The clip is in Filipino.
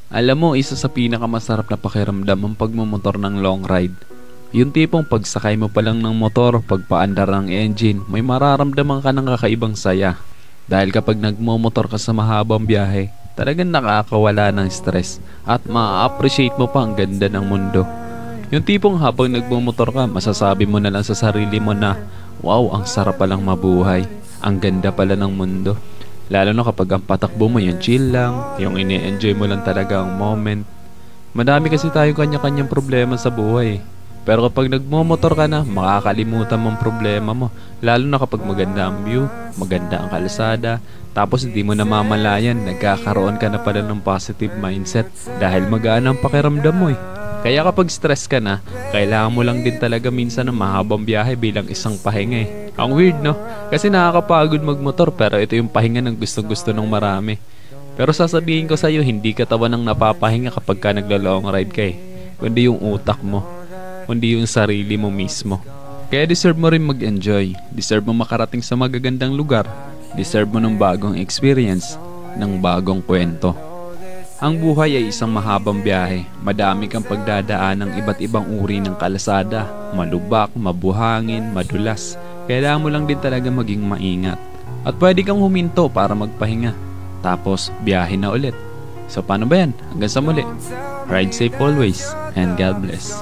Alam mo, isa sa pinakamasarap na pakiramdam ang pagmumotor ng long ride. Yung tipong pagsakay mo pa lang ng motor, pagpaandar ng engine, may mararamdaman ka ng kakaibang saya. Dahil kapag nagmumotor ka sa mahabang biyahe, talagang nakakawala ng stress at ma-appreciate mo pa ang ganda ng mundo. Yung tipong habang nagmumotor ka, masasabi mo na lang sa sarili mo na, wow, ang sarap palang mabuhay. Ang ganda pala ng mundo. Lalo na kapag ang patakbo mo yung chill lang, yung ini-enjoy mo lang talaga ang moment. Madami kasi tayo kanya-kanyang problema sa buhay. Pero kapag nagmomotor ka na, makakalimutan mong problema mo. Lalo na kapag maganda ang view, maganda ang kalsada, tapos hindi mo namamalayan, nagkakaroon ka na pala ng positive mindset dahil magaan ang pakiramdam mo eh. Kaya kapag stress ka na, kailangan mo lang din talaga minsan ng mahabang biyahe bilang isang pahinga eh. Ang weird no? Kasi nakakapagod magmotor pero ito yung pahinga ng gusto-gusto ng marami. Pero sasabihin ko sa'yo, hindi katawan ng napapahinga kapag ka nagla-long ride ka eh. Kundi yung utak mo, kundi yung sarili mo mismo. Kaya deserve mo rin mag-enjoy. Deserve mo makarating sa magagandang lugar. Deserve mo ng bagong experience, ng bagong kwento. Ang buhay ay isang mahabang biyahe. Madami kang pagdadaan ng iba't ibang uri ng kalsada. Malubak, mabuhangin, madulas. Kailangan mo lang din talaga maging maingat. At pwede kang huminto para magpahinga. Tapos, biyahe na ulit. So paano ba yan? Hanggang sa muli. Ride safe always and God bless.